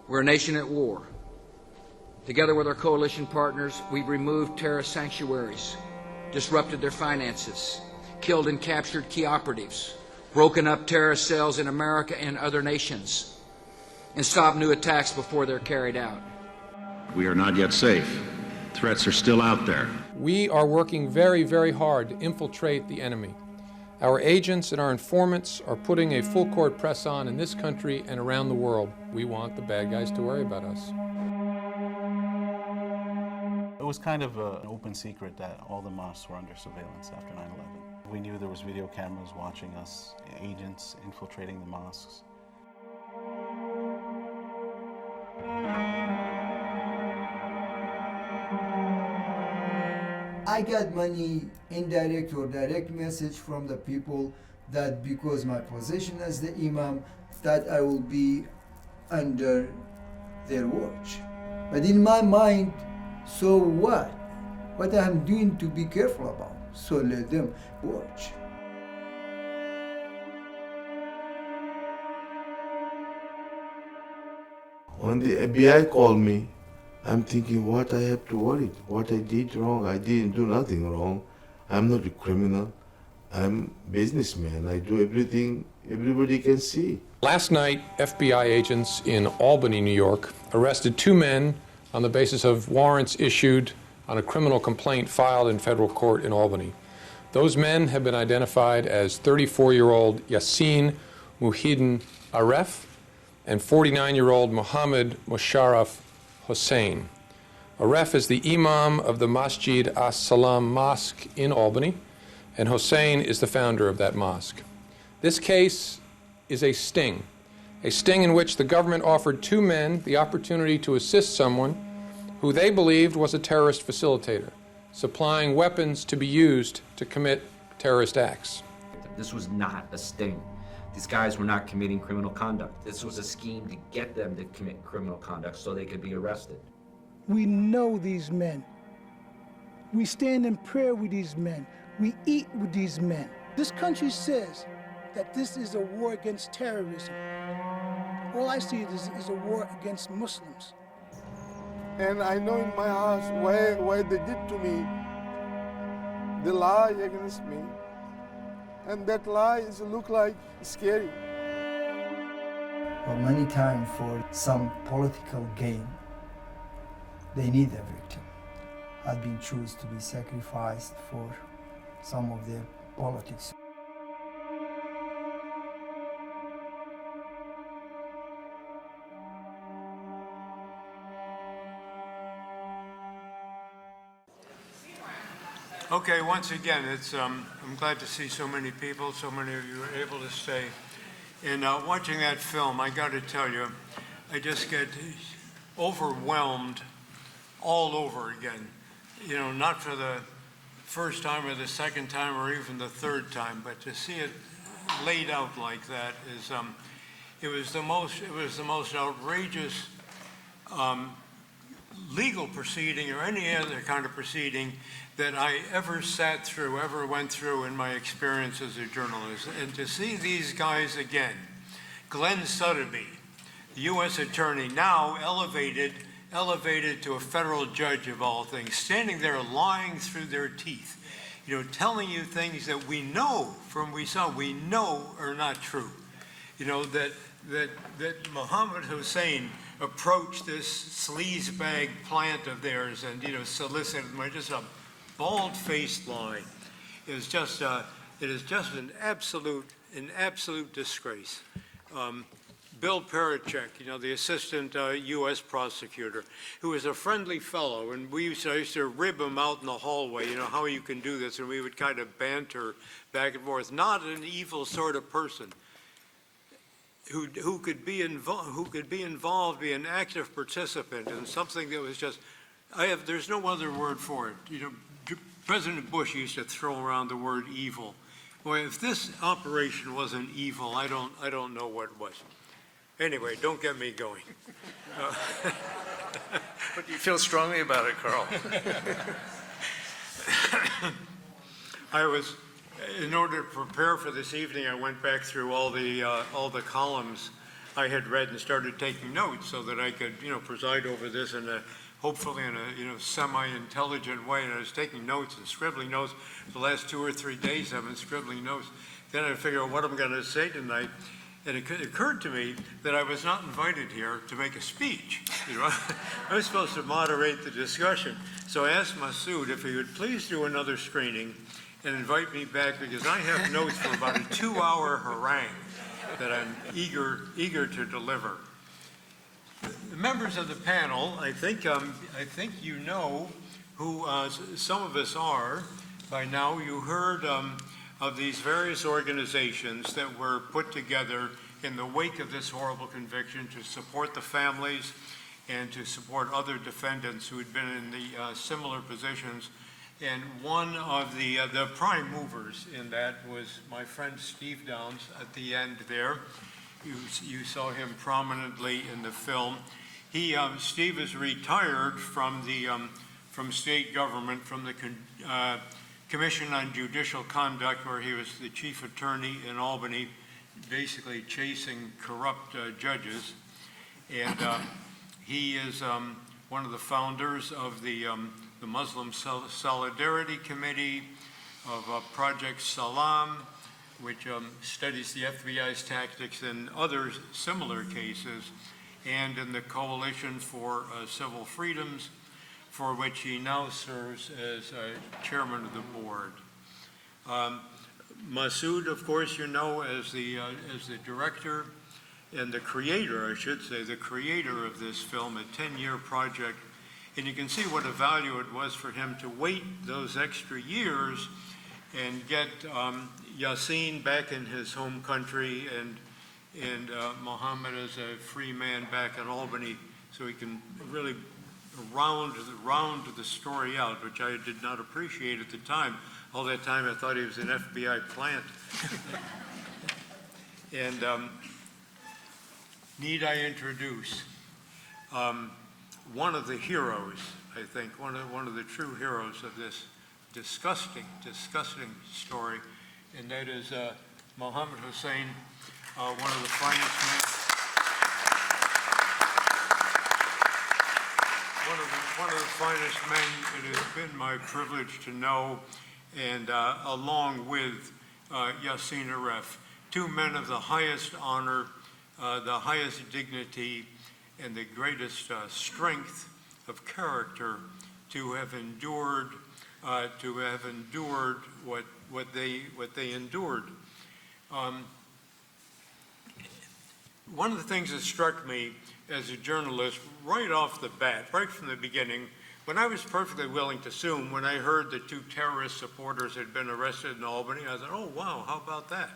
We're a nation at war. Together with our coalition partners, we've removed terrorist sanctuaries, disrupted their finances, killed and captured key operatives, broken up terrorist cells in America and other nations, and stopped new attacks before they're carried out. We are not yet safe. Threats are still out there. We are working very, very hard to infiltrate the enemy. Our agents and our informants are putting a full-court press on in this country and around the world. We want the bad guys to worry about us. It was kind of an open secret that all the mosques were under surveillance after 9/11. We knew there was video cameras watching us, agents infiltrating the mosques. I got money, indirect or direct message from the people that because my position as the Imam, that I will be under their watch. But in my mind, so what? What I'm doing to be careful about, so let them watch. When the FBI called me, I'm thinking what I have to worry, what I did wrong. I didn't do nothing wrong. I'm not a criminal. I'm a businessman. I do everything everybody can see. Last night, FBI agents in Albany, New York, arrested 2 men on the basis of warrants issued on a criminal complaint filed in federal court in Albany. Those men have been identified as 34-year-old Yassin Aref and 49-year-old Mohammed Hossain. Aref is the Imam of the Masjid as-Salam mosque in Albany, and Hossain is the founder of that mosque. This case is a sting in which the government offered 2 men the opportunity to assist someone who they believed was a terrorist facilitator, supplying weapons to be used to commit terrorist acts. This was not a sting. These guys were not committing criminal conduct. This was a scheme to get them to commit criminal conduct so they could be arrested. We know these men. We stand in prayer with these men. We eat with these men. This country says that this is a war against terrorism. All I see is a war against Muslims. And I know in my heart why they did to me, the lie against me. And that lie look like scary. But many times for some political gain, they need a victim. I've been chosen to be sacrificed for some of their politics. Okay, once again, I'm glad to see so many people, so many of you are able to stay. And watching that film, I got to tell you, I just get overwhelmed all over again. You know, not for the first time or the second time or even the third time, but to see it laid out like that is, it was the most outrageous legal proceeding or any other kind of proceeding that I ever went through in my experience as a journalist. And to see these guys again, Glenn Sotheby, the U.S. attorney, now elevated to a federal judge of all things, standing there lying through their teeth, you know, telling you things that we know are not true. You know, that Mohammed Hossain approached this sleazebag plant of theirs and, you know, solicited them. Just a bald-faced lie. It is just an absolute disgrace. Bill Parachek, you know, the assistant U.S. prosecutor, who was a friendly fellow, and I used to rib him out in the hallway, you know, how you can do this, and we would kind of banter back and forth. Not an evil sort of person who could be involved, be an active participant in something that was just, there's no other word for it. You know, President Bush used to throw around the word evil. Boy, if this operation wasn't evil, I don't know what was. Anyway, don't get me going. But you feel strongly about it, Carl. In order to prepare for this evening, I went back through all the columns I had read and started taking notes so that I could, preside over this in a, hopefully in a, semi-intelligent way. And I was taking notes and scribbling notes. The last 2 or 3 days I've been scribbling notes. Then I figure out what I'm going to say tonight. And it occurred to me that I was not invited here to make a speech. I was supposed to moderate the discussion. So I asked Masood if he would please do another screening and invite me back, because I have notes for about a 2-hour harangue that I'm eager to deliver. The members of the panel, I think you know who some of us are by now. You heard of these various organizations that were put together in the wake of this horrible conviction to support the families and to support other defendants who had been in the similar positions. And one of the prime movers in that was my friend Steve Downs at the end there. You saw him prominently in the film. Steve is retired from the from state government, from the Commission on Judicial Conduct, where he was the chief attorney in Albany, basically chasing corrupt judges. And he is one of the founders of the Muslim Solidarity Committee, of Project SALAM, which studies the FBI's tactics in other similar cases, and in the Coalition for Civil Freedoms, for which he now serves as chairman of the board. Masood, of course, you know as the director and the creator, I should say, the creator of this film, a 10-year project. And you can see what a value it was for him to wait those extra years and get Yassin back in his home country and Mohammed as a free man back in Albany, so he can really round the story out, which I did not appreciate at the time. All that time I thought he was an FBI plant. And need I introduce one of the heroes, I think, one of the true heroes of this disgusting story, and that is Mohammed Hossain, one of the finest men. One of the finest men it has been my privilege to know, and along with Yassin Aref, two men of the highest honor, the highest dignity, and the greatest strength of character to have endured what they endured. One of the things that struck me as a journalist right off the bat, right from the beginning, when I was perfectly willing to assume, when I heard that 2 terrorist supporters had been arrested in Albany, I thought, oh wow, how about that?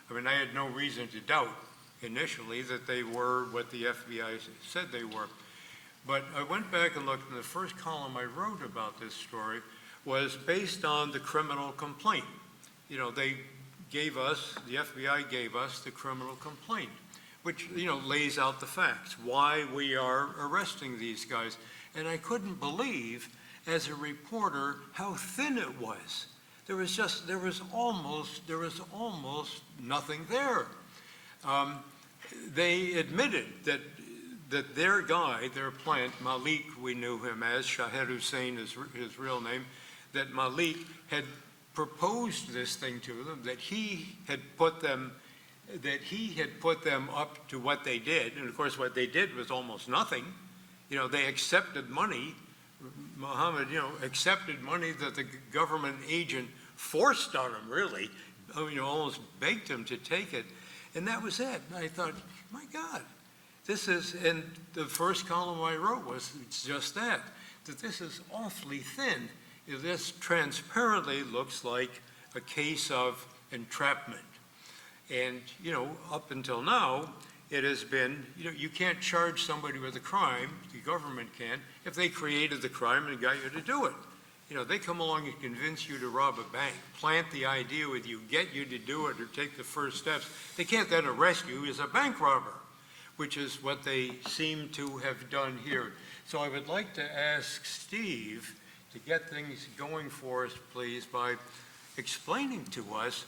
I mean, I had no reason to doubt initially that they were what the FBI said they were. But I went back and looked, and the first column I wrote about this story was based on the criminal complaint. They gave us, the FBI gave us the criminal complaint, which, lays out the facts, why we are arresting these guys. And I couldn't believe, as a reporter, how thin it was. There was almost nothing there. They admitted that their guy, their plant, Malik, we knew him as, Shahed Hussein is his real name, that Malik had proposed this thing to them, that he had put them up to what they did. And of course, what they did was almost nothing. They accepted money. Mohammed, accepted money that the government agent forced on him, really, almost begged him to take it. And that was it. And I thought, my God, this is, and the first column I wrote was just that this is awfully thin. This transparently looks like a case of entrapment. And, up until now, it has been, you can't charge somebody with a crime, the government can, if they created the crime and got you to do it. They come along and convince you to rob a bank, plant the idea with you, get you to do it or take the first steps. They can't then arrest you as a bank robber, which is what they seem to have done here. So I would like to ask Steve to get things going for us, please, by explaining to us,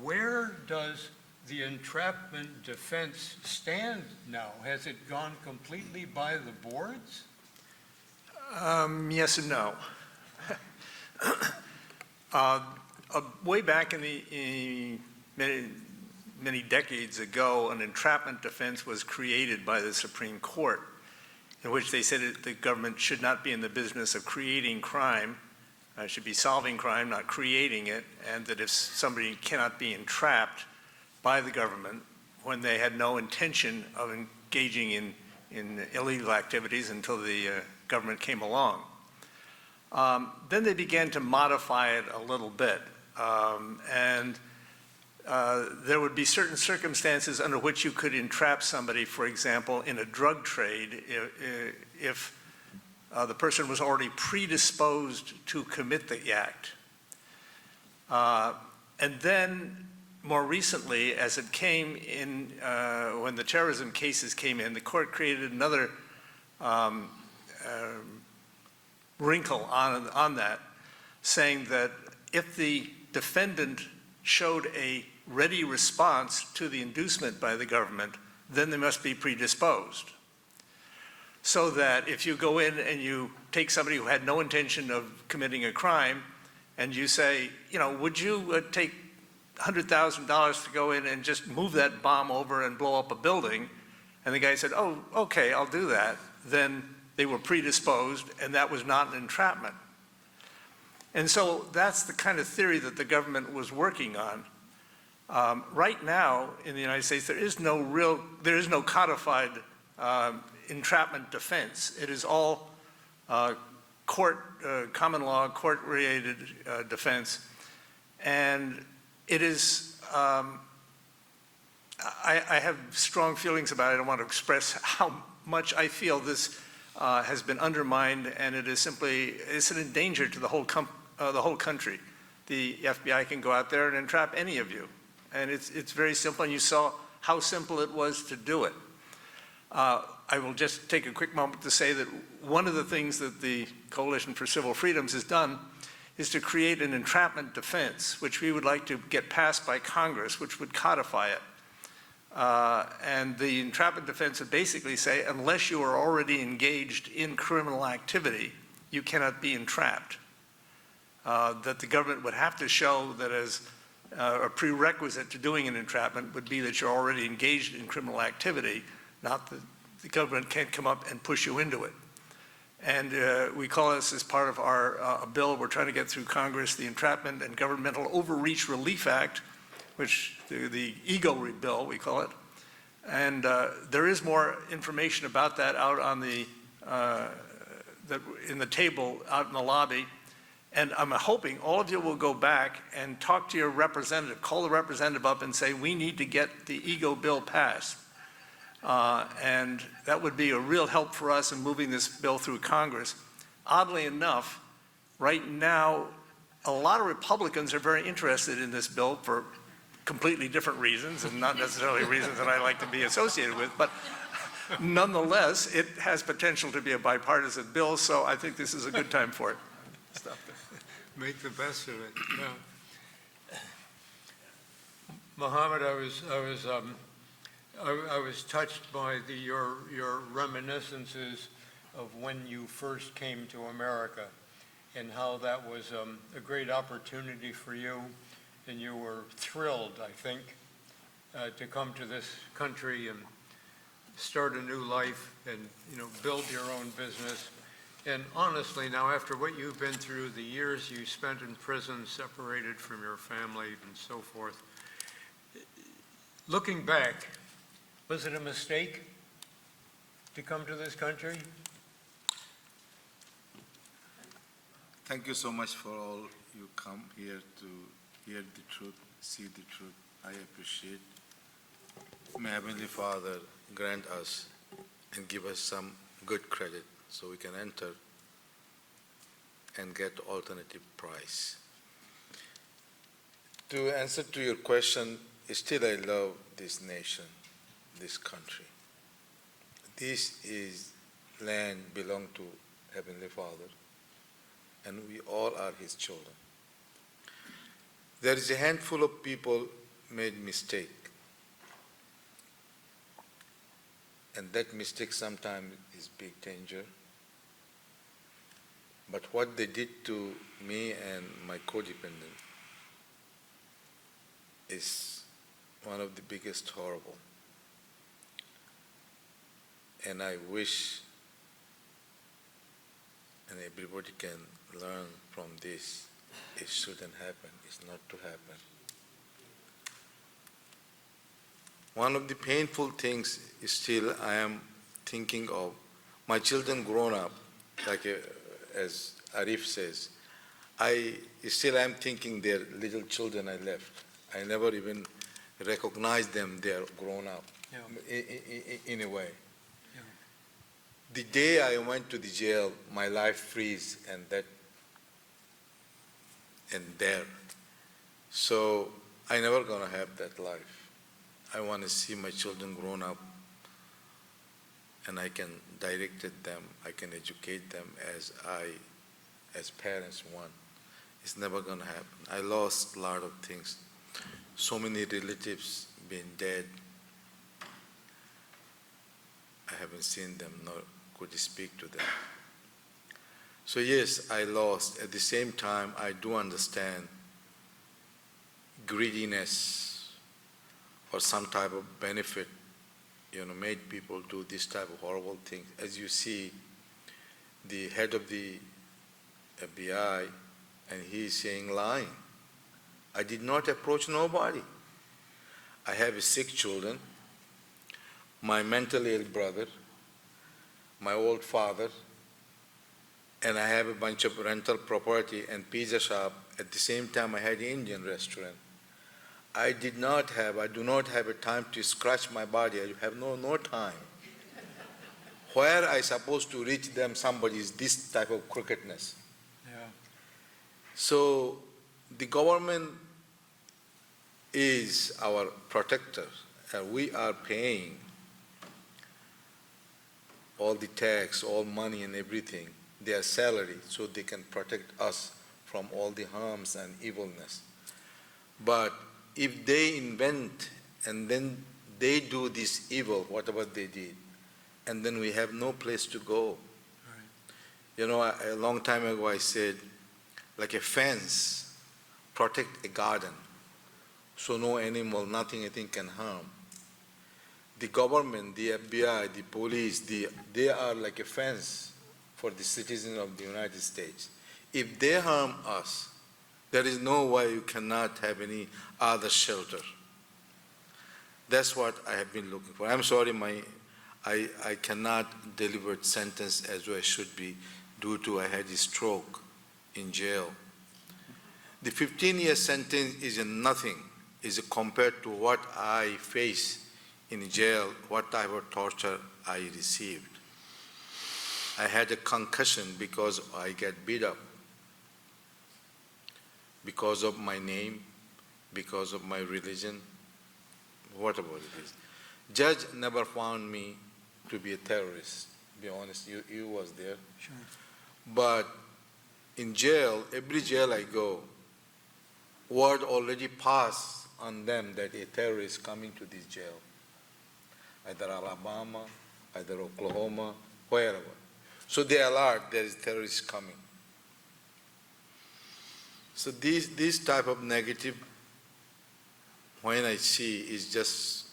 where does the entrapment defense stand now? Has it gone completely by the boards? Yes and no. Way back in the many decades ago, an entrapment defense was created by the Supreme Court, in which they said that the government should not be in the business of creating crime, should be solving crime, not creating it, and that if somebody cannot be entrapped by the government when they had no intention of engaging in illegal activities until the government came along. Then they began to modify it a little bit, and there would be certain circumstances under which you could entrap somebody, for example, in a drug trade, if the person was already predisposed to commit the act. And then, more recently, as it came in, when the terrorism cases came in, the court created another wrinkle on that, saying that if the defendant showed a ready response to the inducement by the government, then they must be predisposed. So that if you go in and you take somebody who had no intention of committing a crime, and you say, you know, would you take $100,000 to go in and just move that bomb over and blow up a building? And the guy said, oh, okay, I'll do that. Then they were predisposed, and that was not an entrapment. And so that's the kind of theory that the government was working on. Right now in the United States, there is no codified entrapment defense. It is all common law, court-related defense. And it is, I have strong feelings about it. I don't want to express how much I feel this has been undermined, and it is simply, it's an danger to the whole country. The FBI can go out there and entrap any of you. And it's very simple, and you saw how simple it was to do it. I will just take a quick moment to say that one of the things that the Coalition for Civil Freedoms has done is to create an entrapment defense, which we would like to get passed by Congress, which would codify it. And the entrapment defense would basically say, unless you are already engaged in criminal activity, you cannot be entrapped. That the government would have to show that as a prerequisite to doing an entrapment would be that you're already engaged in criminal activity, not that the government can't come up and push you into it. And we call this as part of our bill we're trying to get through Congress, the Entrapment and Governmental Overreach Relief Act, which the ego bill, we call it. And there is more information about that out on the, in the table out in the lobby. And I'm hoping all of you will go back and talk to your representative, call the representative up and say, we need to get the ego bill passed. And that would be a real help for us in moving this bill through Congress. Oddly enough, right now, a lot of Republicans are very interested in this bill for completely different reasons, and not necessarily reasons that I like to be associated with, but nonetheless, it has potential to be a bipartisan bill, so I think this is a good time for it. Make the best of it. Yeah. Mohammed, I was touched by your reminiscences of when you first came to America, and how that was a great opportunity for you, and you were thrilled, I think, to come to this country and start a new life and, you know, build your own business. And honestly, now after what you've been through, the years you spent in prison, separated from your family and so forth, looking back, was it a mistake to come to this country? Thank you so much for all you come here to hear the truth, see the truth. I appreciate. May Heavenly Father grant us and give us some good credit so we can enter and get alternative price. To answer to your question, still I love this nation, this country. This is land belong to Heavenly Father, and we all are His children. There is a handful of people made mistake, And that mistake sometimes is big danger. But what they did to me and my co-dependent is one of the biggest horrible. And I wish, and everybody can learn from this, it shouldn't happen, it's not to happen. One of the painful things is still I am thinking of my children grown up, like as Arif says, I still am thinking they're little children I left. I never even recognize them, they're grown up, in a way. Yeah. The day I went to the jail, my life freeze and there. So I never gonna have that life. I want to see my children grown up and I can direct them, I can educate them as parents want. It's never gonna happen. I lost a lot of things. So many relatives being dead. I haven't seen them, nor could speak to them. So yes, I lost. At the same time, I do understand greediness or some type of benefit, made people do this type of horrible things. As you see, the head of the FBI, and he is saying lying. I did not approach nobody. I have 6 children, my mentally ill brother, my old father, and I have a bunch of rental property and pizza shop. At the same time, I had an Indian restaurant. I do not have a time to scratch my body. I have no time. Where I supposed to reach them, somebody is this type of crookedness. Yeah. So the government is our protector, and we are paying all the tax, all money and everything, their salary, so they can protect us from all the harms and evilness. But if they invent and then they do this evil, whatever they did, and then we have no place to go. Right. A long time ago I said, like a fence, protect a garden, so no animal, nothing, anything can harm. The government, the FBI, the police, they are like a fence for the citizens of the United States. If they harm us, there is no way you cannot have any other shelter. That's what I have been looking for. I'm sorry, I cannot deliver a sentence as I should be due to I had a stroke in jail. The 15-year sentence is nothing, is compared to what I face in jail, what type of torture I received. I had a concussion because I get beat up. Because of my name, because of my religion, whatever it is. Judge never found me to be a terrorist, to be honest. You was there. Sure. But in jail, every jail I go, word already passed on them that a terrorist is coming to this jail. Either Alabama, either Oklahoma, wherever. So they alert there is terrorists coming. So this type of negative, when I see, is just,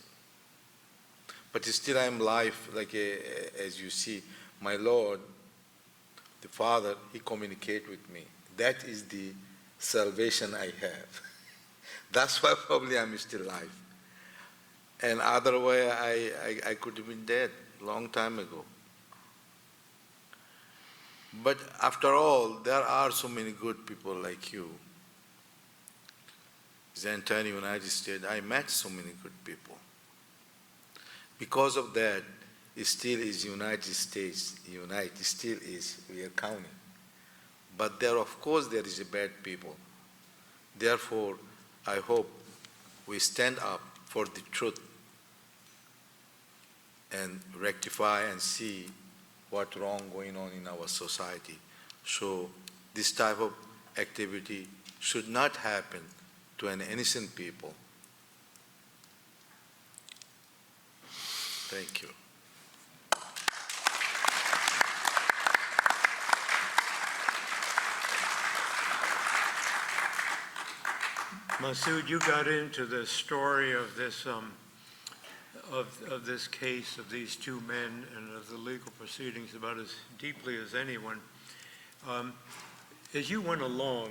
but still I am live, like as you see, my Lord, the Father, He communicates with me. That is the salvation I have. That's why probably I'm still alive. And other way, I could have been dead a long time ago. But after all, there are so many good people like you. The entire United States, I met so many good people. Because of that, it still is United States, still is, we are counting. But there, of course, there is a bad people. Therefore, I hope we stand up for the truth and rectify and see what's wrong going on in our society. So this type of activity should not happen to an innocent people. Thank you. Masood, you got into the story of this of this case of these two men and of the legal proceedings about as deeply as anyone. As you went along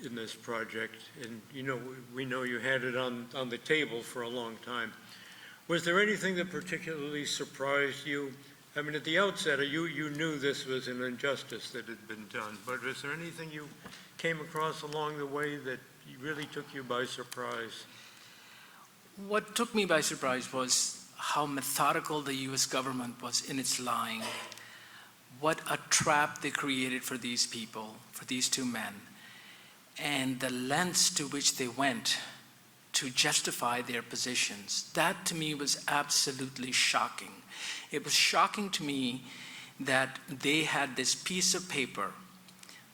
in this project, and we know you had it on the table for a long time, was there anything that particularly surprised you? I mean, at the outset, you knew this was an injustice that had been done, but was there anything you came across along the way that really took you by surprise? What took me by surprise was how methodical the US government was in its lying. What a trap they created for these people, for these two men, and the lengths to which they went to justify their positions. That to me was absolutely shocking. It was shocking to me that they had this piece of paper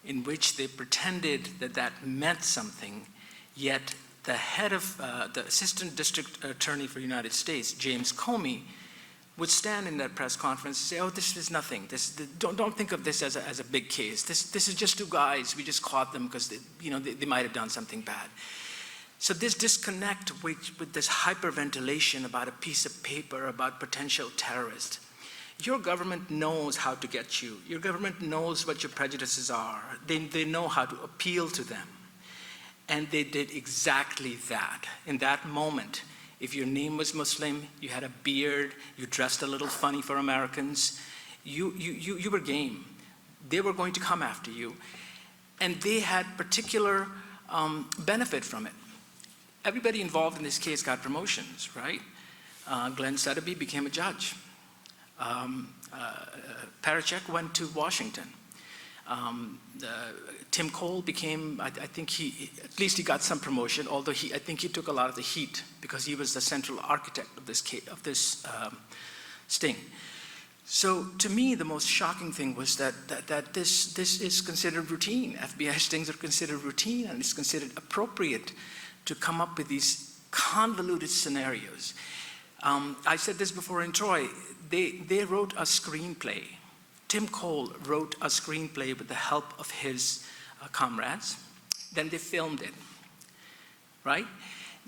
in which they pretended that that meant something, yet the head of the Assistant District Attorney for the United States, James Comey, would stand in that press conference and say, oh, this is nothing. Don't think of this as a big case. This is just two guys. We just caught them because they might have done something bad. So this disconnect with this hyperventilation about a piece of paper about potential terrorists. Your government knows how to get you. Your government knows what your prejudices are. They know how to appeal to them. And they did exactly that. In that moment, if your name was Muslim, you had a beard, you dressed a little funny for Americans, you were game. They were going to come after you. And they had particular benefit from it. Everybody involved in this case got promotions, right? Glenn Sotheby became a judge. Parachek went to Washington. Tim Cole became, I think at least he got some promotion, although I think he took a lot of the heat because he was the central architect of this sting. So to me, the most shocking thing was that this is considered routine. FBI stings are considered routine, and it's considered appropriate to come up with these convoluted scenarios. I said this before in Troy. They wrote a screenplay. Tim Cole wrote a screenplay with the help of his comrades. Then they filmed it, right?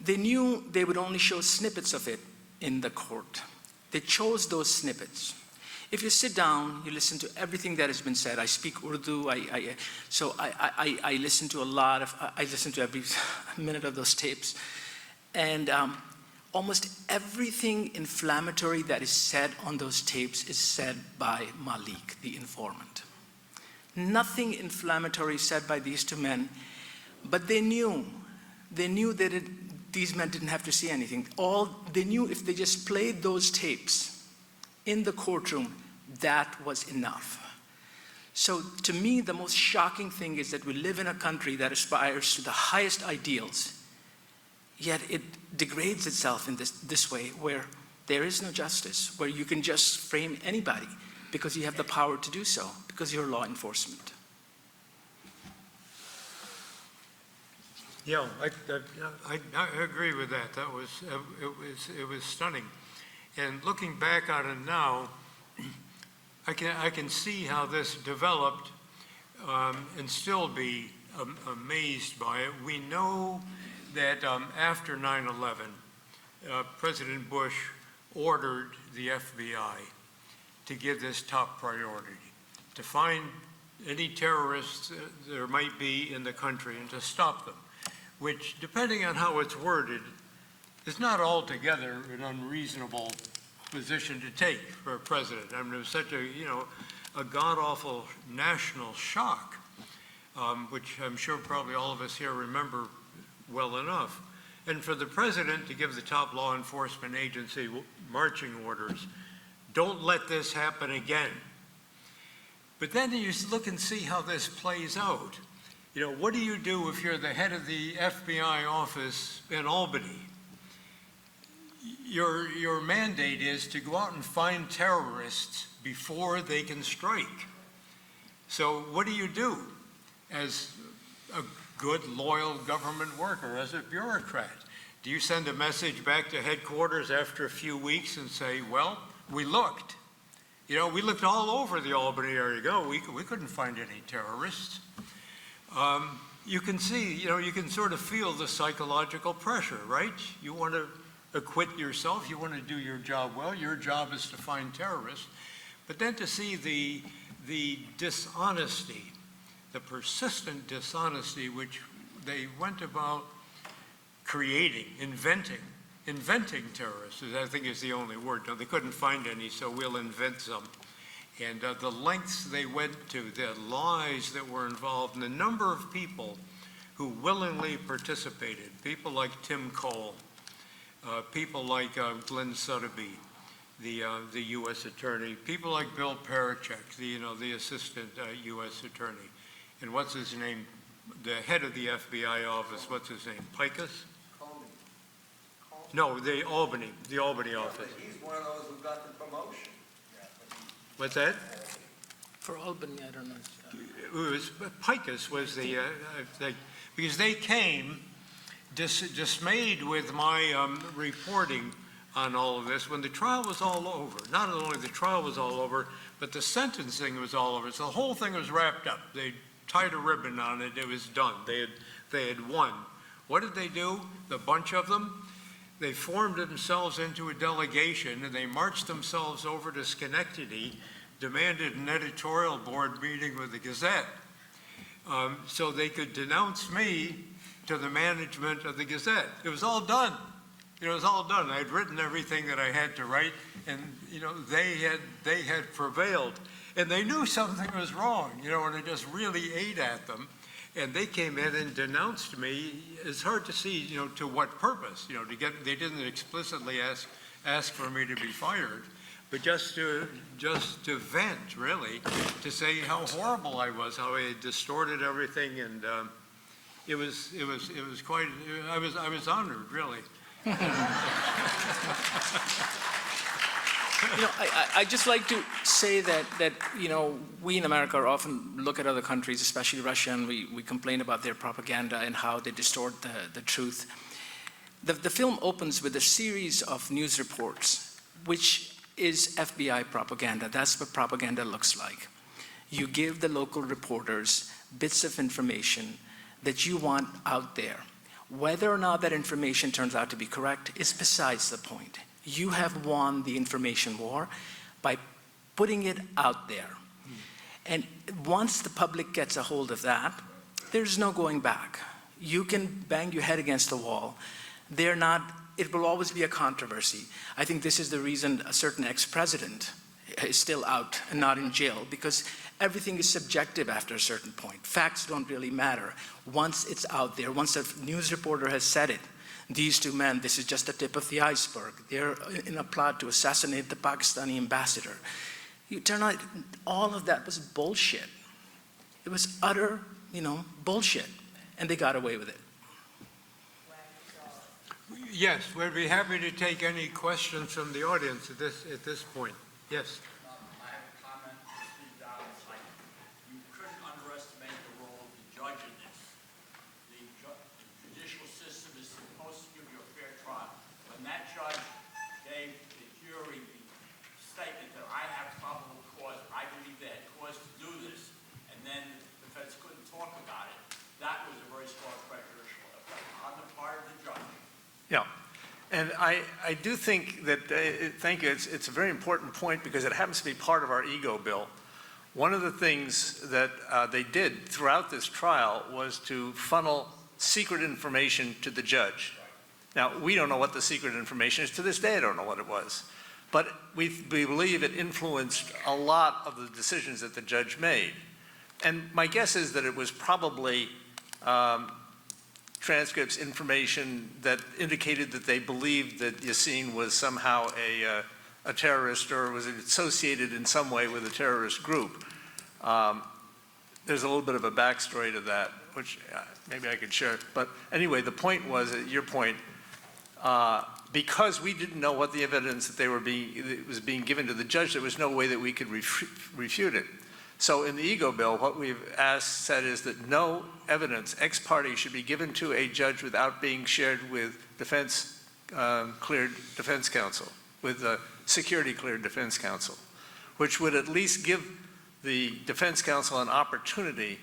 They knew they would only show snippets of it in the court. They chose those snippets. If you sit down, you listen to everything that has been said. I speak Urdu, so I listen to I listen to every minute of those tapes. And almost everything inflammatory that is said on those tapes is said by Malik, the informant. Nothing inflammatory said by these two men, but they knew that these men didn't have to see anything. They knew if they just played those tapes in the courtroom, that was enough. So to me, the most shocking thing is that we live in a country that aspires to the highest ideals, yet it degrades itself in this way, where there is no justice, where you can just frame anybody because you have the power to do so, because you're law enforcement. Yeah, I agree with that. It was stunning. And looking back on it now, I can see how this developed and still be amazed by it. We know that after 9/11, President Bush ordered the FBI to give this top priority, to find any terrorists there might be in the country and to stop them, which, depending on how it's worded, is not altogether an unreasonable position to take for a president. I mean, it was such a god-awful national shock, which I'm sure probably all of us here remember well enough. And for the president to give the top law enforcement agency marching orders, don't let this happen again. But then you look and see how this plays out. What do you do if you're the head of the FBI office in Albany? Your mandate is to go out and find terrorists before they can strike. So what do you do as a good, loyal government worker, as a bureaucrat? Do you send a message back to headquarters after a few weeks and say, well, we looked. We looked all over the Albany area. We couldn't find any terrorists. you can see, you can sort of feel the psychological pressure, right? You want to acquit yourself, you want to do your job well, your job is to find terrorists, but then to see the dishonesty, the persistent dishonesty which they went about creating, inventing terrorists, I think is the only word. No, they couldn't find any, so we'll invent some. And the lengths they went to, the lies that were involved, and the number of people who willingly participated, people like Tim Cole, people like Glenn Sotheby, the U.S. attorney, people like Bill Parachek, the assistant U.S. attorney, and what's his name, the head of the FBI office, what's his name, Picus? No, the Albany office. He's one of those who got the promotion. What's that? For Albany, I don't know. Picus was the, because they came dismayed with my reporting on all of this when the trial was all over. Not only the trial was all over, but the sentencing was all over. So the whole thing was wrapped up. They tied a ribbon on it. It was done. They had won. What did they do? The bunch of them? They formed themselves into a delegation and they marched themselves over to Schenectady, demanded an editorial board meeting with the Gazette so they could denounce me to the management of the Gazette. It was all done. It was all done. I had written everything that I had to write, and they had prevailed, and they knew something was wrong. And I just really ate at them. And they came in and denounced me. It's hard to see, to what purpose, they didn't explicitly ask for me to be fired, but just to vent, really, to say how horrible I was, how I had distorted everything, and it was quite, I was honored, really. I just like to say that we in America often look at other countries, especially Russia, and we complain about their propaganda and how they distort the truth. The film opens with a series of news reports, which is FBI propaganda. That's what propaganda looks like. You give the local reporters bits of information that you want out there. Whether or not that information turns out to be correct is besides the point. You have won the information war by putting it out there. And once the public gets a hold of that, there's no going back. You can bang your head against the wall. It will always be a controversy. I think this is the reason a certain ex-president is still out and not in jail, because everything is subjective after a certain point. Facts don't really matter. Once it's out there, once a news reporter has said it, these two men, this is just the tip of the iceberg. They're in a plot to assassinate the Pakistani ambassador. You turn out, all of that was bullshit. It was utter, bullshit. And they got away with it. Yes, we'd be happy to take any questions from the audience at this point. Yes. I have a comment. It's like you couldn't underestimate the role of the judge in this. The judicial system is supposed to give you a fair trial. When that judge gave the jury the statement that I have probable cause, I believe they had cause to do this, and then the defense couldn't talk about it, that was a very strong prejudicial effect on the part of the judge. Yeah. And I do think that, thank you, it's a very important point because it happens to be part of our ego bill. One of the things that they did throughout this trial was to funnel secret information to the judge. Now, we don't know what the secret information is. To this day, I don't know what it was. But we believe it influenced a lot of the decisions that the judge made. And my guess is that it was probably transcripts, information that indicated that they believed that Yassin was somehow a terrorist or was associated in some way with a terrorist group. There's a little bit of a backstory to that, which maybe I could share. But anyway, the point was, at your point, because we didn't know what the evidence that was being given to the judge, there was no way that we could refute it. So in the ego bill, what we've said is that no evidence ex parte should be given to a judge without being shared with cleared defense counsel, with security cleared defense counsel, which would at least give the defense counsel an opportunity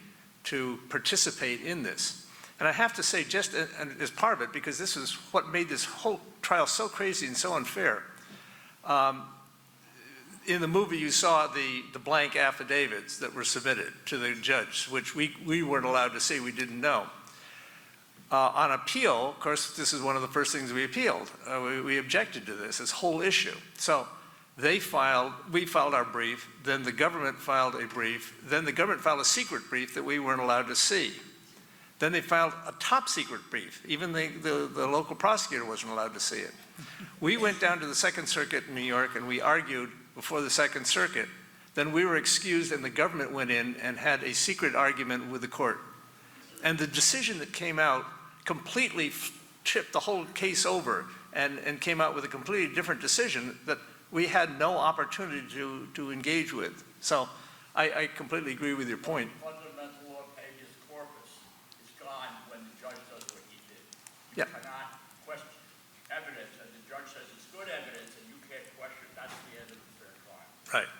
to participate in this. And I have to say, just as part of it, because this is what made this whole trial so crazy and so unfair. In the movie, you saw the blank affidavits that were submitted to the judge, which we weren't allowed to see, we didn't know. On appeal, of course, this is one of the first things we appealed. We objected to this whole issue. So we filed our brief, then the government filed a brief, then the government filed a secret brief that we weren't allowed to see. Then they filed a top secret brief. Even the local prosecutor wasn't allowed to see it. We went down to the Second Circuit in New York and we argued before the Second Circuit. Then we were excused and the government went in and had a secret argument with the court. And the decision that came out completely tipped the whole case over and came out with a completely different decision that we had no opportunity to engage with. So I completely agree with your point. Fundamental law pages corpus is gone when the judge does what he did. You Yeah. cannot question evidence, and the judge says it's good evidence, and you can't question. That's the end of the fair trial. Right.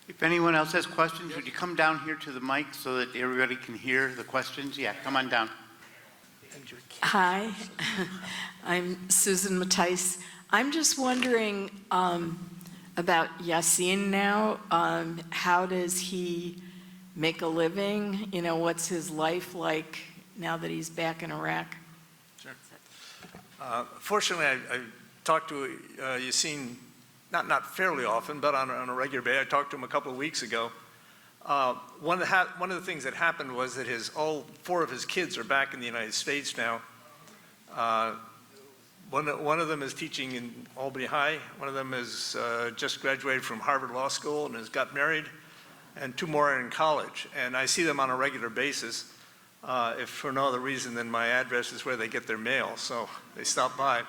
If anyone else has questions, would you come down here to the mic so that everybody can hear the questions? Yeah, come on down. Hi, I'm Susan Mattice. I'm just wondering about Yassin now. How does he make a living? You know, what's his life like now that he's back in Iraq? Sure. Fortunately, I talked to Yassin not fairly often, but on a regular basis. I talked to him a couple of weeks ago. One of the things that happened was that all 4 of his kids are back in the United States now. One of them is teaching in Albany High. One of them is just graduated from Harvard Law School and has got married. And 2 more are in college. And I see them on a regular basis, if for no other reason than my address is where they get their mail. So they stop by.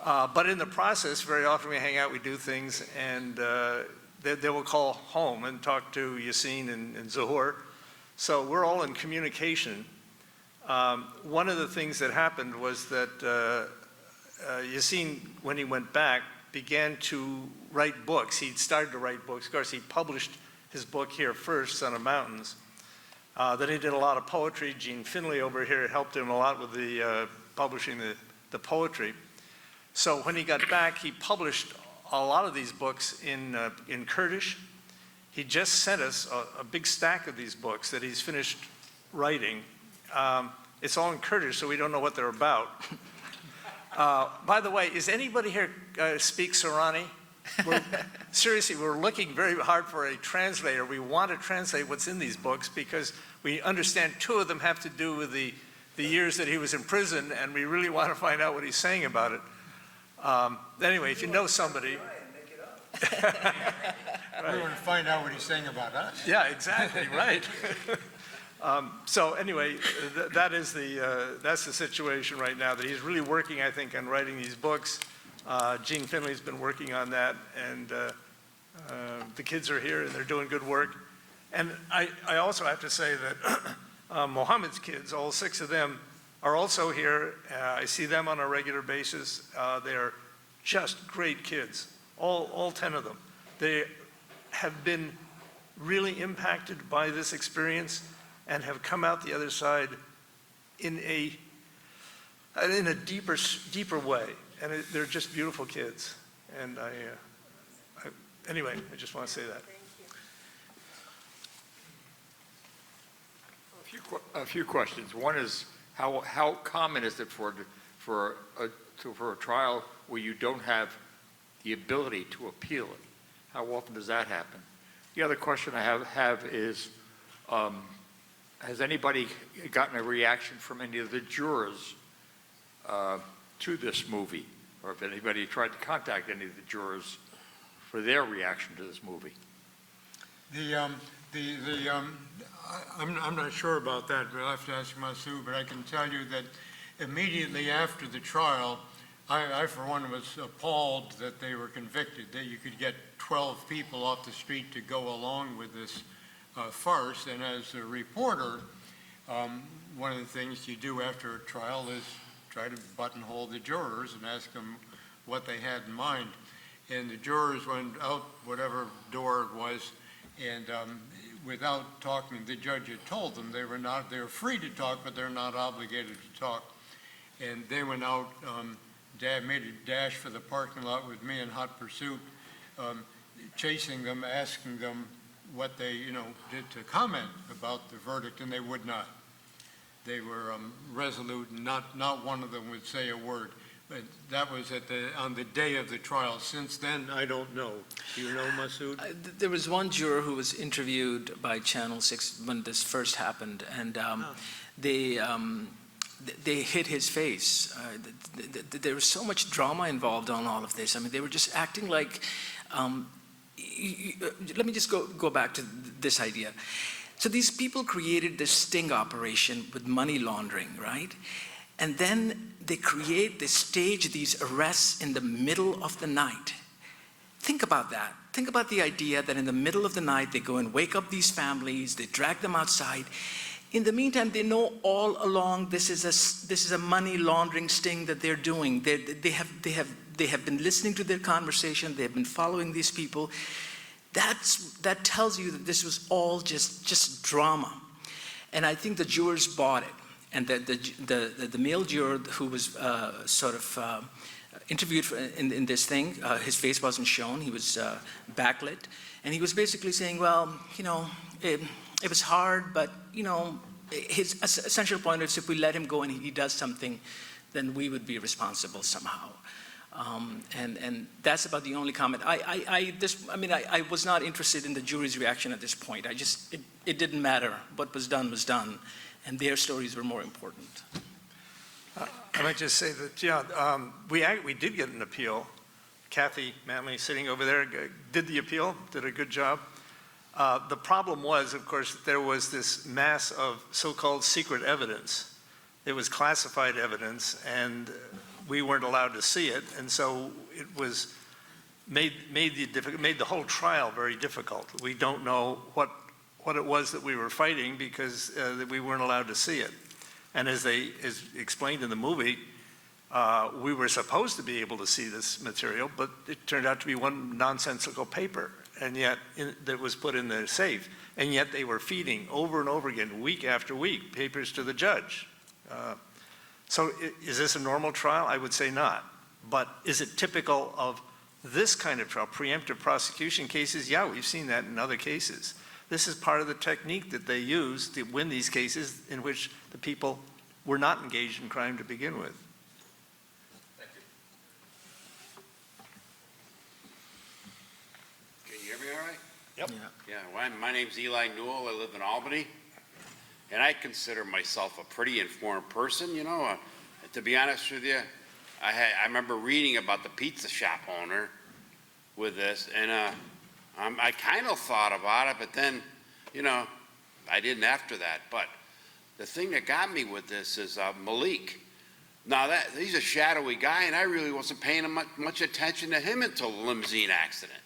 But in the process, very often we hang out, we do things, and they will call home and talk to Yassin and Zuhur. So we're all in communication. One of the things that happened was that Yassin, when he went back, began to write books. He'd started to write books. Of course, he published his book here first, Son of Mountains. Then he did a lot of poetry. Jeanne Finley over here helped him a lot with the publishing the poetry. So when he got back, he published a lot of these books in Kurdish. He just sent us a big stack of these books that he's finished writing. It's all in Kurdish, so we don't know what they're about. By the way, is anybody here speak Sorani? Seriously, we're looking very hard for a translator. We want to translate what's in these books because we understand 2 of them have to do with the years that he was in prison, and we really want to find out what he's saying about it. Anyway, if you know somebody. Right. We want to find out what he's saying about us. Yeah, exactly, right. So anyway, that's the situation right now, that he's really working, I think, on writing these books. Jeanne Finley's been working on that, and the kids are here and they're doing good work. And I also have to say that Mohammed's kids, all 6 of them, are also here. I see them on a regular basis. They're just great kids, all 10 of them. They have been really impacted by this experience and have come out the other side in a deeper way. And they're just beautiful kids. And anyway, I just want to say that. A few questions. One is, how common is it for a trial where you don't have the ability to appeal it? How often does that happen? The other question I have is, has anybody gotten a reaction from any of the jurors to this movie? Or if anybody tried to contact any of the jurors for their reaction to this movie? I'm not sure about that. We'll have to ask Masood, but I can tell you that immediately after the trial, I for one was appalled that they were convicted, that you could get 12 people off the street to go along with this farce. And as a reporter, one of the things you do after a trial is try to buttonhole the jurors and ask them what they had in mind. And the jurors went out whatever door it was, and without talking. The judge had told them they were free to talk, but they're not obligated to talk. And they went out, made a dash for the parking lot with me in hot pursuit, chasing them, asking them what they, did to comment about the verdict, and they would not. They were resolute, and not one of them would say a word. But that was on the day of the trial. Since then, I don't know. Do you know, Masood? There was one juror who was interviewed by Channel 6 when this first happened, and they hit his face. There was so much drama involved on all of this. I mean, they were just acting like, let me just go back to this idea. So these people created this sting operation with money laundering, right? And then they stage these arrests in the middle of the night. Think about that. Think about the idea that in the middle of the night, they go and wake up these families, they drag them outside. In the meantime, they know all along this is a money laundering sting that they're doing. They have been listening to their conversation. They have been following these people. That tells you that this was all just drama. And I think the jurors bought it. And the male juror who was interviewed in this thing, his face wasn't shown. He was backlit. And he was basically saying, well, it was hard, but, his essential point is if we let him go and he does something, then we would be responsible somehow. And that's about the only comment. I was not interested in the jury's reaction at this point. It didn't matter. What was done, and their stories were more important. I might just say that, we did get an appeal. Kathy Manley, sitting over there, did the appeal, did a good job. The problem was, of course, there was this mass of so-called secret evidence. It was classified evidence, and we weren't allowed to see it, and so it was made the whole trial very difficult. We don't know what it was that we were fighting because that we weren't allowed to see it. And as explained in the movie, we were supposed to be able to see this material, but it turned out to be one nonsensical paper, and yet that was put in the safe, and yet they were feeding over and over again, week after week, papers to the judge. So is this a normal trial? I would say not. But is it typical of this kind of trial, preemptive prosecution cases? Yeah, we've seen that in other cases. This is part of the technique that they use to win these cases in which the people were not engaged in crime to begin with. Thank you. Can you hear me all right? Yep. Yeah, well, my name's Eli Newell. I live in Albany. And I consider myself a pretty informed person, to be honest with you. I remember reading about the pizza shop owner with this, and I kind of thought about it, but then, I didn't after that. But the thing that got me with this is Malik. Now, he's a shadowy guy, and I really wasn't paying much attention to him until the limousine accident.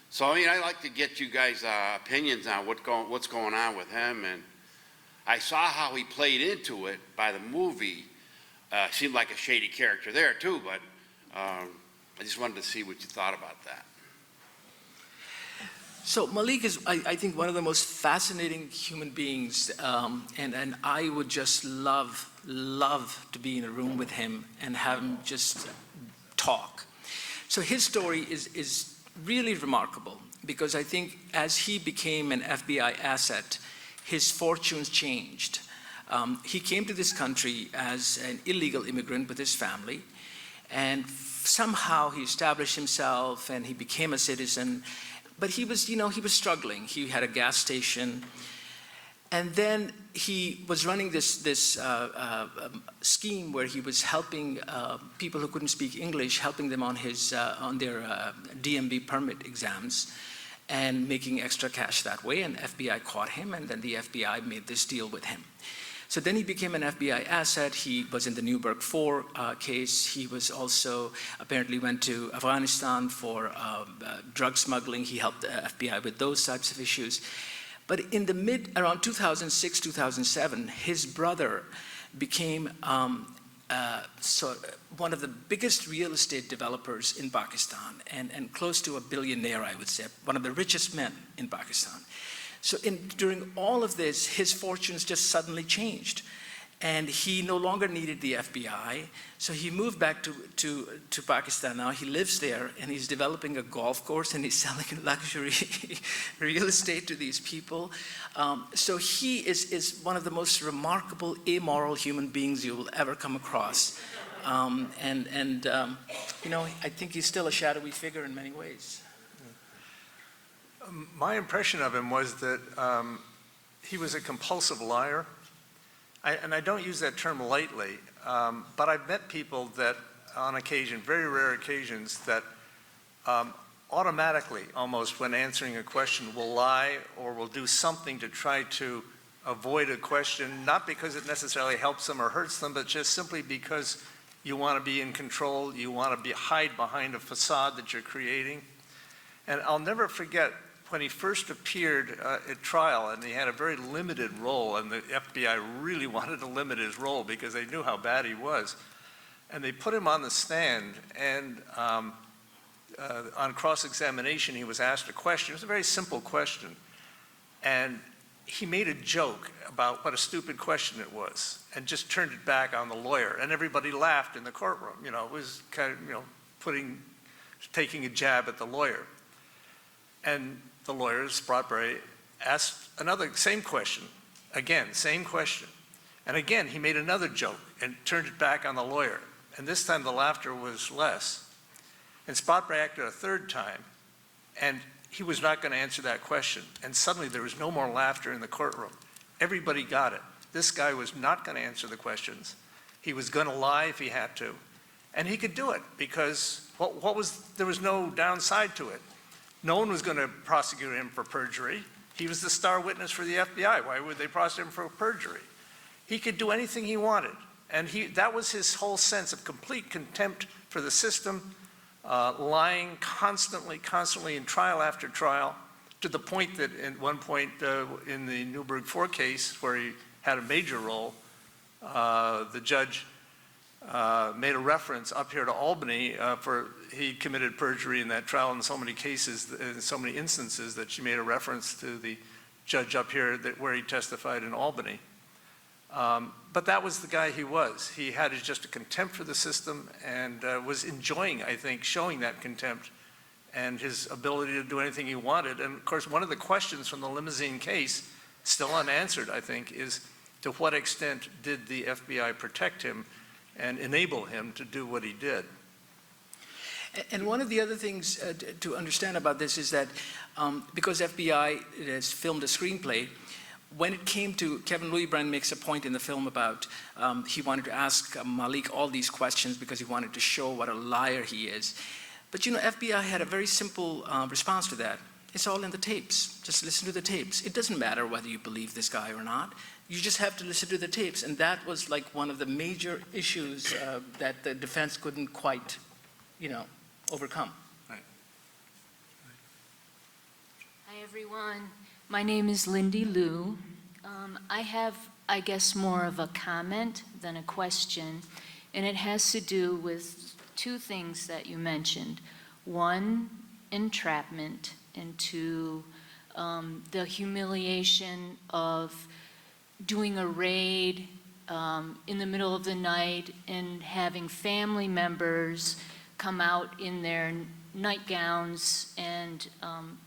So, I'd like to get you guys' opinions on what's going on with him. And I saw how he played into it by the movie. Seemed like a shady character there too, but I just wanted to see what you thought about that. So Malik is, I think, one of the most fascinating human beings, and I would just love to be in a room with him and have him just talk. So his story is really remarkable because I think as he became an FBI asset, his fortunes changed. He came to this country as an illegal immigrant with his family, and somehow he established himself and he became a citizen. But he was struggling. He had a gas station, and then he was running this scheme where he was helping people who couldn't speak English, helping them on their DMV permit exams, and making extra cash that way. And FBI caught him, and then the FBI made this deal with him. So then he became an FBI asset. He was in the Newburgh 4 case. He was also apparently went to Afghanistan for drug smuggling. He helped the FBI with those types of issues. But in the around 2006, 2007, his brother became one of the biggest real estate developers in Pakistan, and close to a billionaire, I would say, one of the richest men in Pakistan. So during all of this, his fortunes just suddenly changed. And he no longer needed the FBI, so he moved back to Pakistan now. He lives there, and he's developing a golf course, and he's selling luxury real estate to these people. So he is one of the most remarkable, amoral human beings you will ever come across. You know, I think he's still a shadowy figure in many ways. My impression of him was that he was a compulsive liar. And I don't use that term lightly, but I've met people that on occasion, very rare occasions, that automatically, almost when answering a question, will lie or will do something to try to avoid a question, not because it necessarily helps them or hurts them, but just simply because you want to be in control, you want to hide behind a facade that you're creating. And I'll never forget when he first appeared at trial, and he had a very limited role, and the FBI really wanted to limit his role because they knew how bad he was. And they put him on the stand, and on cross-examination, he was asked a question. It was a very simple question. And he made a joke about what a stupid question it was, and just turned it back on the lawyer. And everybody laughed in the courtroom. You know, it was kind of, you know, taking a jab at the lawyer. And the lawyer, Sprotbury, asked same question. Again, same question. And again, he made another joke and turned it back on the lawyer. And this time the laughter was less. And Sprotbury acted a third time, and he was not going to answer that question. And suddenly there was no more laughter in the courtroom. Everybody got it. This guy was not going to answer the questions. He was going to lie if he had to. And he could do it because there was no downside to it. No one was going to prosecute him for perjury. He was the star witness for the FBI. Why would they prosecute him for perjury? He could do anything he wanted. And that was his whole sense of complete contempt for the system, lying constantly in trial after trial, to the point that at one point in the Newburgh 4 case, where he had a major role, the judge made a reference up here to Albany for he committed perjury in that trial in so many cases, in so many instances, that she made a reference to the judge up here where he testified in Albany. But that was the guy he was. He had just a contempt for the system and was enjoying, I think, showing that contempt and his ability to do anything he wanted. And of course, one of the questions from the limousine case, still unanswered, I think, is to what extent did the FBI protect him and enable him to do what he did? And one of the other things to understand about this is that because FBI has filmed a screenplay, when it came to, Kevin Louis Brand makes a point in the film about he wanted to ask Malik all these questions because he wanted to show what a liar he is. But you know, FBI had a very simple response to that. It's all in the tapes. Just listen to the tapes. It doesn't matter whether you believe this guy or not. You just have to listen to the tapes. And that was like one of the major issues that the defense couldn't quite, you know, overcome. Right. Hi, everyone. My name is Lindy Liu. I have, I guess, more of a comment than a question, and it has to do with two things that you mentioned. One, entrapment, and two, the humiliation of doing a raid in the middle of the night and having family members come out in their nightgowns and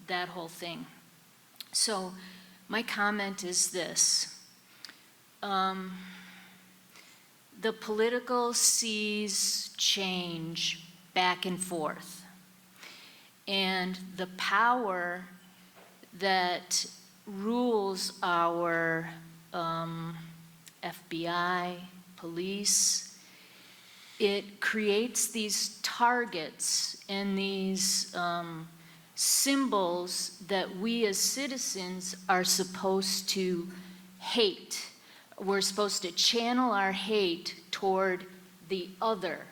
that whole thing. So my comment is this. The political seas change back and forth. And the power that rules our FBI, police, it creates these targets and these symbols that we as citizens are supposed to hate. We're supposed to channel our hate toward the other.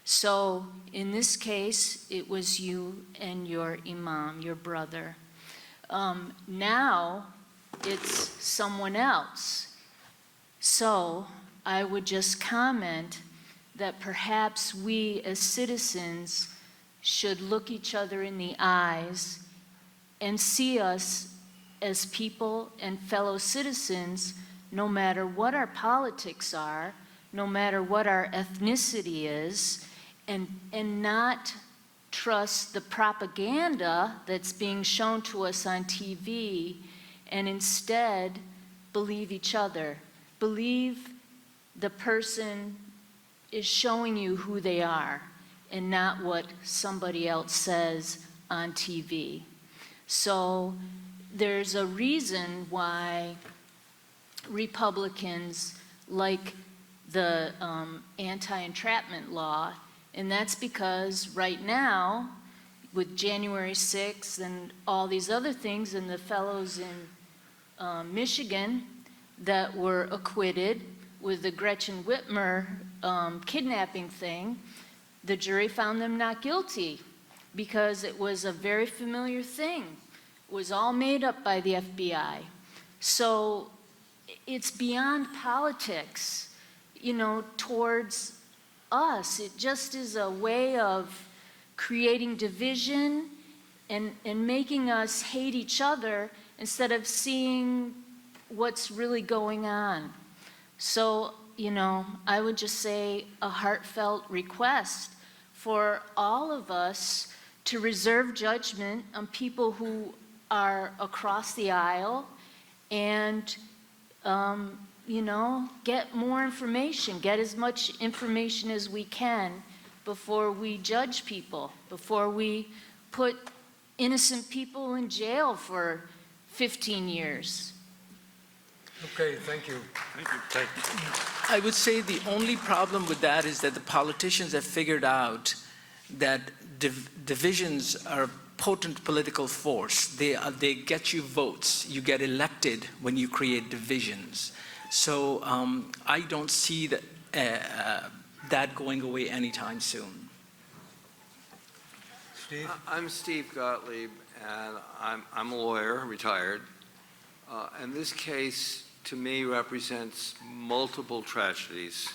So in this case, it was you and your Imam, your brother. Now it's someone else. So I would just comment that perhaps we as citizens should look each other in the eyes and see us as people and fellow citizens, no matter what our politics are, no matter what our ethnicity is, and not trust the propaganda that's being shown to us on TV, and instead believe each other. Believe the person is showing you who they are and not what somebody else says on TV. So there's a reason why Republicans like the anti-entrapment law, and that's because right now, with January 6th and all these other things, and the fellows in Michigan that were acquitted with the Gretchen Whitmer kidnapping thing, the jury found them not guilty because it was a very familiar thing. It was all made up by the FBI. So it's beyond politics, you know, towards us. It just is a way of creating division and making us hate each other instead of seeing what's really going on. So, you know, I would just say a heartfelt request for all of us to reserve judgment on people who are across the aisle and, you know, get more information, get as much information as we can before we judge people, before we put innocent people in jail for 15 years. Okay, thank you. Thank you. I would say the only problem with that is that the politicians have figured out that divisions are a potent political force. They get you votes. You get elected when you create divisions. So I don't see that going away anytime soon. Steve? I'm Steve Gottlieb, and I'm a lawyer, retired. And this case, to me, represents multiple tragedies.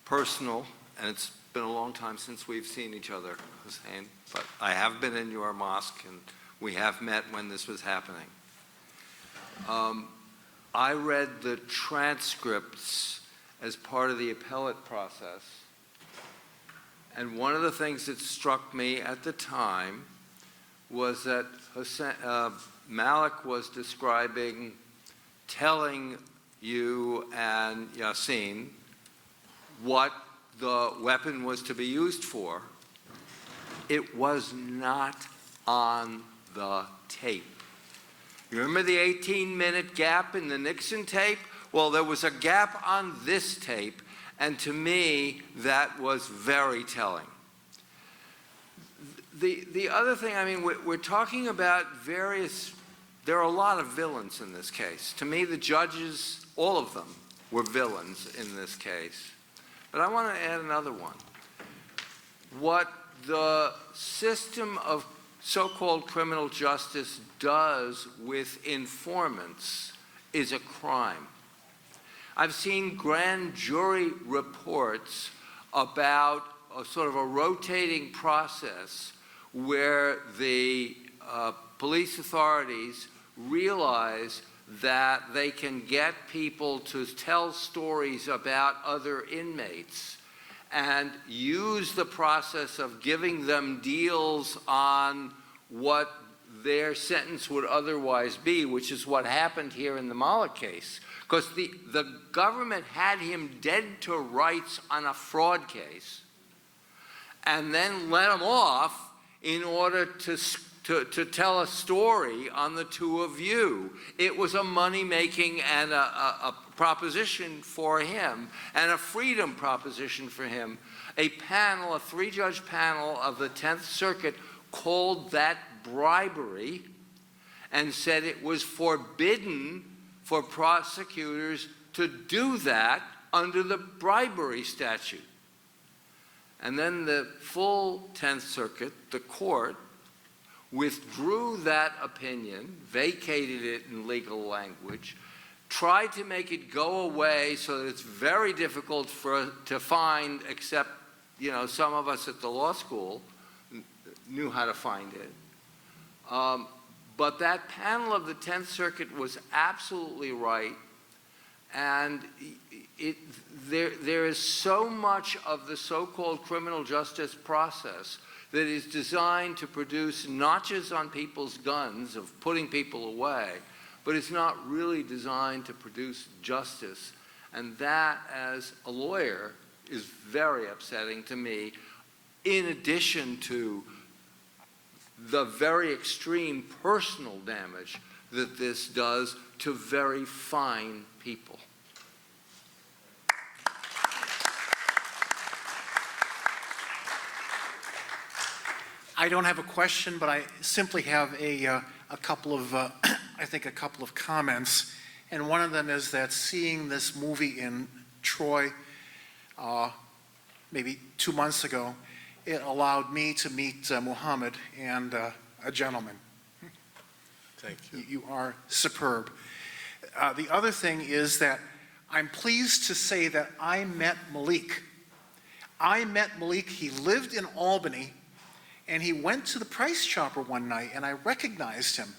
Personal, and it's been a long time since we've seen each other, Hossain, but I have been in your mosque, and we have met when this was happening. I read the transcripts as part of the appellate process, and one of the things that struck me at the time was that Malik was describing telling you and Yassin what the weapon was to be used for. It was not on the tape. You remember the 18-minute gap in the Nixon tape? Well, there was a gap on this tape, and to me, that was very telling. The other thing, I mean, we're talking about there are a lot of villains in this case. To me, the judges, all of them, were villains in this case. But I want to add another one. What the system of so-called criminal justice does with informants is a crime. I've seen grand jury reports about a sort of a rotating process where the police authorities realize that they can get people to tell stories about other inmates and use the process of giving them deals on what their sentence would otherwise be, which is what happened here in the Malik case. Because the government had him dead to rights on a fraud case and then let him off in order to tell a story on the two of you. It was a money-making and a proposition for him and a freedom proposition for him. A panel, a three-judge panel of the 10th Circuit called that bribery and said it was forbidden for prosecutors to do that under the bribery statute. And then the full 10th Circuit, the court, withdrew that opinion, vacated it in legal language, tried to make it go away so that it's very difficult to find, except, you know, some of us at the law school knew how to find it. But that panel of the 10th Circuit was absolutely right, and there is so much of the so-called criminal justice process that is designed to produce notches on people's guns of putting people away, but it's not really designed to produce justice. And that, as a lawyer, is very upsetting to me, in addition to the very extreme personal damage that this does to very fine people. I don't have a question, but I simply have a couple of, I think, a couple of comments. And one of them is that seeing this movie in Troy maybe 2 months ago, it allowed me to meet Mohammed and a gentleman. Thank you. You are superb. The other thing is that I'm pleased to say that I met Malik. I met Malik. He lived in Albany, and he went to the Price Chopper one night, and I recognized him.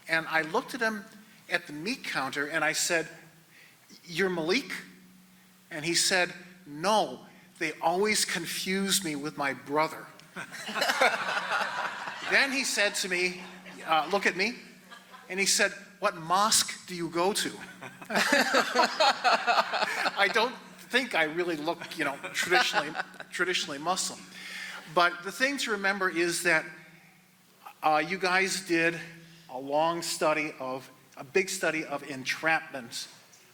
And I looked at him at the meat counter, and I said, "You're Malik?" And he said, "No, they always confuse me with my brother." Then he said to me, look at me, and he said, "What mosque do you go to?" I don't think I really look, traditionally Muslim. But the thing to remember is that you guys did a big study of entrapment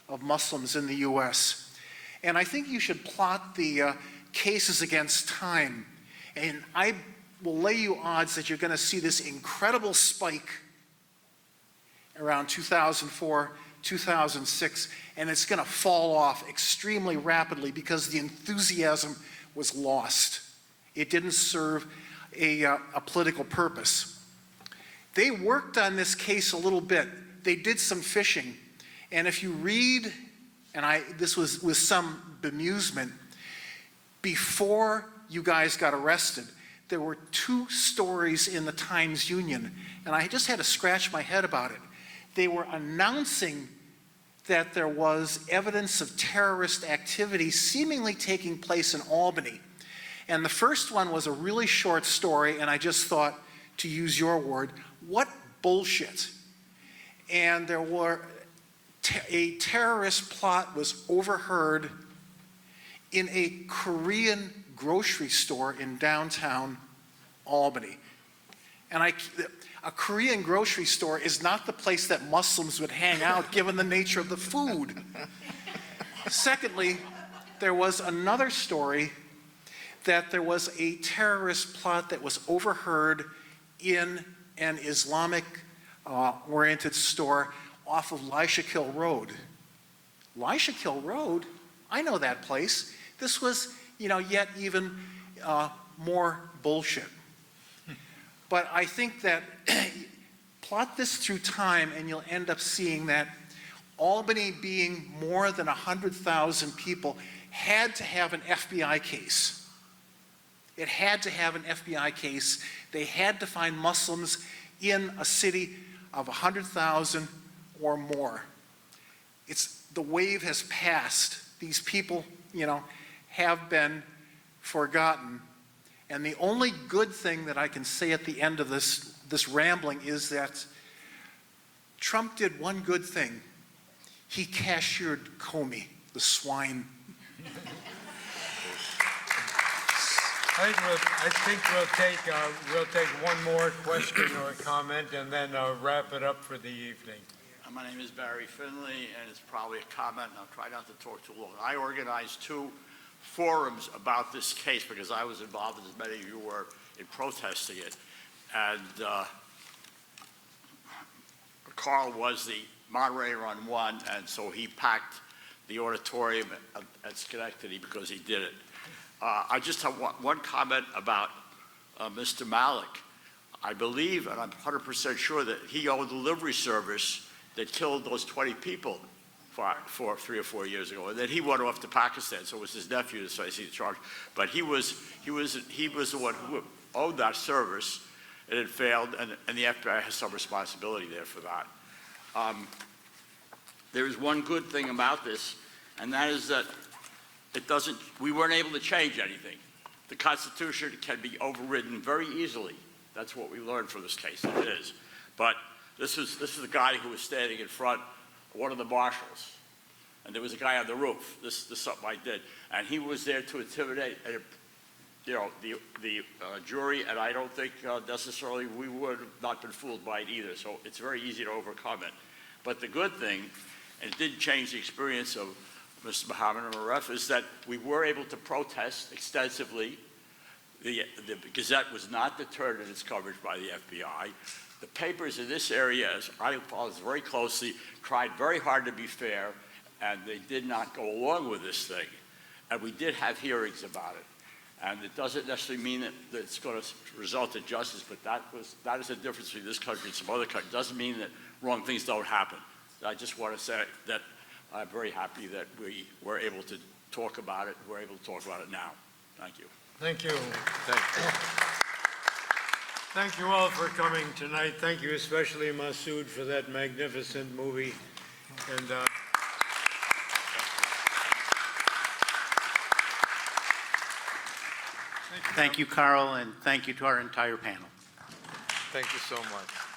of Muslims in the U.S. And I think you should plot the cases against time. And I will lay you odds that you're going to see this incredible spike around 2004, 2006, and it's going to fall off extremely rapidly because the enthusiasm was lost. It didn't serve a political purpose. They worked on this case a little bit. They did some fishing. And if you read, and this was with some bemusement, before you guys got arrested, there were 2 stories in the Times-Union, and I just had to scratch my head about it. They were announcing that there was evidence of terrorist activity seemingly taking place in Albany. And the first one was a really short story, and I just thought, to use your word, what bullshit. And there were a terrorist plot was overheard in a Korean grocery store in downtown Albany. And a Korean grocery store is not the place that Muslims would hang out given the nature of the food. Secondly, there was another story that there was a terrorist plot that was overheard in an Islamic oriented store off of Laishakil Road. Laishakil Road? I know that place. This was, yet even more bullshit. But I think that plot this through time and you'll end up seeing that Albany, being more than 100,000 people, had to have an FBI case. It had to have an FBI case. They had to find Muslims in a city of 100,000 or more. The wave has passed. These people, have been forgotten. And the only good thing that I can say at the end of this rambling is that Trump did one good thing. He cashiered Comey, the swine. I think we'll take one more question or comment and then wrap it up for the evening. My name is Barry Finley, and it's probably a comment, and I'll try not to talk too long. I organized 2 forums about this case because I was involved, as many of you were, in protesting it. And Carl was the moderator on one, and so he packed the auditorium at Schenectady because he did it. I just have one comment about Mr. Malik. I believe, and I'm 100% sure, that he owned the delivery service that killed those 20 people for 3 or 4 years ago, and then he went off to Pakistan. So it was his nephew that faced the charge. But he was the one who owned that service, it had failed, and the FBI has some responsibility there for that. There is one good thing about this, and that is that we weren't able to change anything. The Constitution can be overridden very easily. That's what we learned from this case, it is. But this is a guy who was standing in front of one of the marshals, and there was a guy on the roof. This is something I did, and he was there to intimidate, the jury, and I don't think necessarily we would have not been fooled by it either. So it's very easy to overcome it. But the good thing, and it didn't change the experience of Mr. Mohammed Aref, is that we were able to protest extensively. The Gazette was not deterred in its coverage by the FBI. The papers in this area, as I followed very closely, tried very hard to be fair, and they did not go along with this thing. And we did have hearings about it. And it doesn't necessarily mean that it's going to result in justice, but that is the difference between this country and some other countries. It doesn't mean that wrong things don't happen. I just want to say that I'm very happy that we were able to talk about it. We're able to talk about it now. Thank you. Thank you. Thank you all for coming tonight. Thank you especially, Masood, for that magnificent movie. And Thank you, Carl, and thank you to our entire panel. Thank you so much.